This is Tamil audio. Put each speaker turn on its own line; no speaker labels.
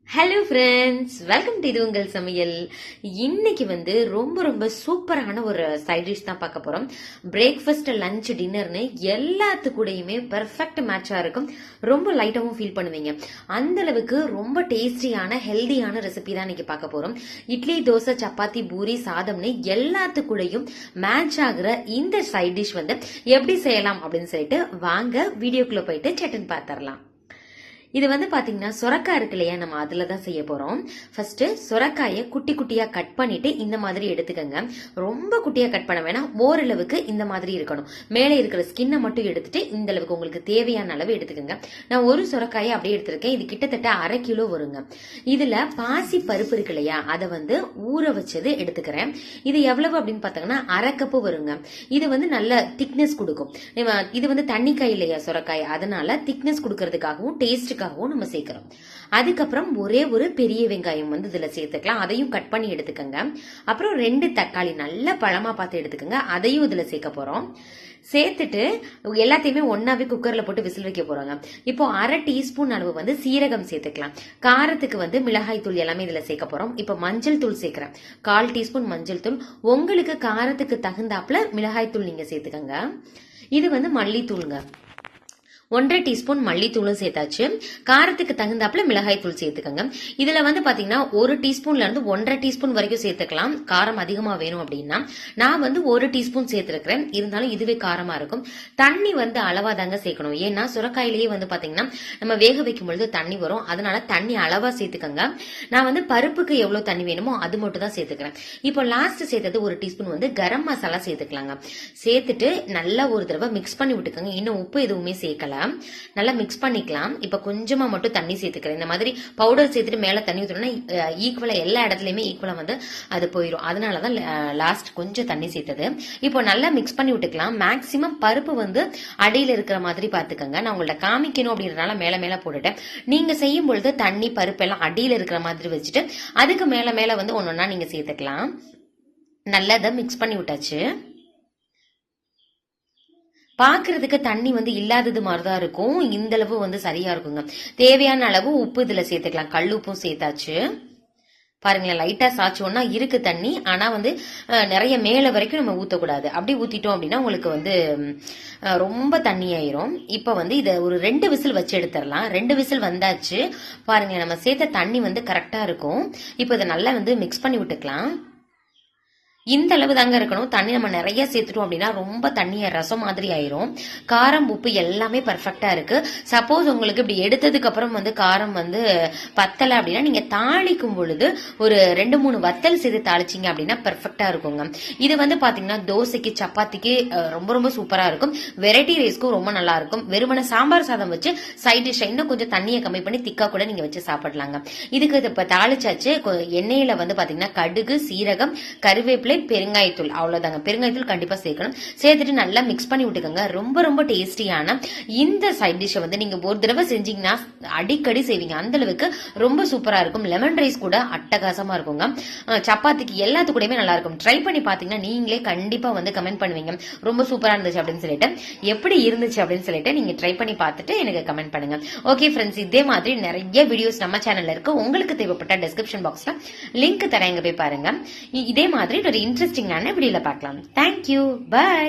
ஹலோ ஃப்ரெண்ட்ஸ், வெல்கம் டு இது உங்கள் சமையல். இன்னைக்கு ரொம்ப ரொம்ப சூப்பரான ஒரு சைட் டிஷ் தான் பார்க்க போறோம். பிரேக்ஃபாஸ்ட், லஞ்ச், டின்னர்னு எல்லாத்துக்கூடையுமே பெர்ஃபெக்ட் மேட்சா இருக்கும். ரொம்ப லைட்டாவும் ஃபீல் பண்ணுவீங்க. அந்த அளவுக்கு ரொம்ப டேஸ்டியான ஹெல்தியான ரெசிபி தான் இன்னைக்கு பார்க்க போறோம். இட்லி, தோசை, சப்பாத்தி, பூரி, சாதம்னு எல்லாத்துக்கூடையும் மேட்ச் ஆகுற இந்த சைட் டிஷ் எப்படி செய்யலாம் அப்படின்னு சொல்லிட்டு வாங்க வீடியோக்குள்ள போயிட்டு சட்டன் பார்த்துடலாம். இது பாத்தீங்கன்னா சொரக்காய் இருக்கு இல்லையா, நம்ம அதுலதான் செய்ய போறோம். ஃபர்ஸ்ட் சொரக்காயை குட்டி குட்டியா கட் பண்ணிட்டு இந்த மாதிரி எடுத்துக்கங்க. ரொம்ப குட்டியா கட் பண்ண வேணாம், ஓரளவுக்கு இந்த மாதிரி இருக்கணும். மேலே இருக்கிற ஸ்கின்னை மட்டும் எடுத்துட்டு இந்த அளவுக்கு உங்களுக்கு தேவையான அளவு எடுத்துக்கங்க. நான் ஒரு சொரக்காயை அப்படியே எடுத்திருக்கேன். இது கிட்டத்தட்ட 1/2 கிலோ வருங்க. இதுல பாசி பருப்பு இருக்கு இல்லையா, அதை ஊற வச்சது எடுத்துக்கிறேன். இது எவ்வளவு அப்படின்னு பாத்தீங்கன்னா 1/2 கப்பு வருங்க. இது நல்ல திக்னஸ் கொடுக்கும். இது தண்ணிக்காய் இல்லையா சொரக்காய், அதனால திக்னஸ் கொடுக்கறதுக்காகவும் டேஸ்ட் நம்ம சேர்க்கிறோம். அதுக்கப்புறம் ஒரே ஒரு பெரிய வெங்காயம் இதுல சேர்த்துக்கலாம். அதையும் கட் பண்ணி எடுத்துக்கங்க. அப்புறம் 2 தக்காளி நல்ல பழமா பார்த்து எடுத்துக்கங்க. அதையும் இதுல சேர்க்க போறோம். சேர்த்துட்டு எல்லாத்தையுமே ஒன்னாவே குக்கர்ல போட்டு விசில் வைக்க போறாங்க. இப்போ 1/2 டீஸ்பூன் அளவு சீரகம் சேர்த்துக்கலாம். காரத்துக்கு மிளகாய் தூள் எல்லாமே இதுல சேர்க்க போறோம். இப்போ மஞ்சள் தூள் சேர்க்கிறேன். 1/4 டீஸ்பூன் மஞ்சள் தூள். உங்களுக்கு காரத்துக்கு தகுந்தாப்புல மிளகாய் தூள் நீங்க சேர்த்துக்கங்க. இது மல்லித்தூளுங்க. 1/2 டீஸ்பூன் மல்லித்தூளும் சேர்த்தாச்சு. காரத்துக்கு தகுந்தாப்புல மிளகாய் தூள் சேர்த்துக்கங்க. இதுல பாத்தீங்கன்னா 1 டீஸ்பூன்ல இருந்து 1/2 டீஸ்பூன் வரைக்கும் சேர்த்துக்கலாம். காரம் அதிகமா வேணும் அப்படின்னா. நான் 1 டீஸ்பூன் சேர்த்திருக்கிறேன். இருந்தாலும் இதுவே காரமா இருக்கும். தண்ணி அளவா தாங்க சேர்க்கணும். ஏன்னா சுரக்காயிலேயே பாத்தீங்கன்னா நம்ம வேக வைக்கும் பொழுது தண்ணி வரும். அதனால தண்ணி அளவா சேர்த்துக்கங்க. நான் பருப்புக்கு எவ்வளவு தண்ணி வேணுமோ அது மட்டும் தான் சேர்த்துக்கிறேன். இப்போ லாஸ்ட் சேர்த்தது 1 டீஸ்பூன் கரம் மசாலா சேர்த்துக்கலாங்க. சேர்த்துட்டு நல்லா ஒரு தடவை மிக்ஸ் பண்ணி விட்டுக்கங்க. இன்னும் உப்பு எதுவுமே சேர்க்கல. நல்லா மிக்ஸ் பண்ணிக்கலாம். இப்ப கொஞ்சமா மட்டும் தண்ணி சேர்த்துக்கிறேன். இந்த மாதிரி பவுடர் சேர்த்துட்டு மேல தண்ணி ஊற்றணும்னா ஈக்குவலா எல்லா இடத்துலயுமே ஈக்குவலா அது போயிடும். அதனாலதான் லாஸ்ட் கொஞ்சம் தண்ணி சேர்த்தது. இப்போ நல்லா மிக்ஸ் பண்ணி விட்டுக்கலாம். மேக்சிமம் பருப்பு அடியில இருக்கிற மாதிரி பாத்துக்கங்க. நான் உங்கள்ட்ட காமிக்கணும் அப்படின்றனால மேல மேல போட்டுட்டேன். நீங்க செய்யும் பொழுது தண்ணி பருப்பு எல்லாம் அடியில இருக்கிற மாதிரி வச்சுட்டு அதுக்கு மேல மேல ஒன்னொன்னா நீங்க சேர்த்துக்கலாம். நல்லா மிக்ஸ் பண்ணி விட்டாச்சு. பாக்குறதுக்கு தண்ணி இல்லாதது மாதிரிதான் இருக்கும். இந்த அளவு சரியா இருக்குங்க. தேவையான அளவு உப்பு இதுல சேர்த்துக்கலாம். கல் உப்பும் சேர்த்தாச்சு. பாருங்களேன், லைட்டா சாச்சோன்னா இருக்கு தண்ணி. ஆனா நிறைய மேல வரைக்கும் நம்ம ஊத்தக்கூடாது. அப்படி ஊத்திட்டோம் அப்படின்னா உங்களுக்கு ரொம்ப தண்ணி ஆயிரும். இப்ப இதை ஒரு 2 விசில் வச்சு எடுத்துடலாம். 2 விசில் வந்தாச்சு. பாருங்களேன், நம்ம சேர்த்த தண்ணி கரெக்டா இருக்கும். இப்ப இதை நல்லா மிக்ஸ் பண்ணி விட்டுக்கலாம். இந்த அளவு தாங்க இருக்கணும். தண்ணி நம்ம நிறைய சேர்த்துட்டோம் அப்படின்னா ரொம்ப தண்ணிய ரசம் மாதிரி ஆயிரும். காரம் உப்பு எல்லாமே பர்ஃபெக்டா இருக்கு. சப்போஸ் உங்களுக்கு இப்படி எடுத்ததுக்கு அப்புறம் காரம் பத்தல அப்படின்னா நீங்க தாளிக்கும் பொழுது ஒரு 2-3 வத்தல் சேர்த்து தாளிச்சிங்க அப்படின்னா பர்ஃபெக்டா இருக்குங்க. இது பாத்தீங்கன்னா தோசைக்கு, சப்பாத்திக்கு ரொம்ப ரொம்ப சூப்பரா இருக்கும். வெரைட்டி ரைஸ்க்கும் ரொம்ப நல்லா இருக்கும். வெறுமன சாம்பார் சாதம் வச்சு சைட் டிஷ் இன்னும் கொஞ்சம் தண்ணியை கம்மி பண்ணி திக்கா கூட நீங்க வச்சு சாப்பிடலாங்க. இதுக்கு இப்ப தாளிச்சாச்சு. எண்ணெயில பாத்தீங்கன்னா கடுகு, சீரகம், கருவேப்பிலை, பெருங்காயத்தூள், அவ்வளவுதாங்க. பெருங்காயத்தூள் கண்டிப்பா சேர்க்கணும். சேர்த்துட்டு நல்லா மிக்ஸ் பண்ணி விட்டுக்கோங்க. ரொம்ப ரொம்ப டேஸ்டியான இந்த சைட் டிஷ் நீங்க ஒரு தடவை செஞ்சீங்கன்னா அடிக்கடி செய்வீங்க. அந்த அளவுக்கு ரொம்ப சூப்பரா இருக்கும். லெமன் ரைஸ் கூட அட்டகாசமா இருக்குங்க. சப்பாத்திக்கு எல்லாத்துக்கூடயுமே நல்லா இருக்கும். ட்ரை பண்ணி பாத்தீங்கன்னா நீங்களே கண்டிப்பா கமெண்ட் பண்ணுவீங்க ரொம்ப சூப்பரா இருந்துச்சு அப்படின்னு சொல்லிட்டு. எப்படி இருந்துச்சு அப்படின்னு சொல்லிட்டு நீங்க ட்ரை பண்ணி பார்த்துட்டு எனக்கு கமெண்ட் பண்ணுங்க. ஓகே ஃப்ரெண்ட்ஸ், இதே மாதிரி நிறைய வீடியோஸ் நம்ம சேனல்ல இருக்கு. உங்களுக்கு தேவைப்பட்ட டிஸ்கிரிப்ஷன் பாக்ஸ்ல லிங்க் தரேன், போய் பாருங்க. இதே மாதிரி ஒரு இன்ட்ரெஸ்டிங்கான வீடியோல பார்க்கலாம். Thank you, by.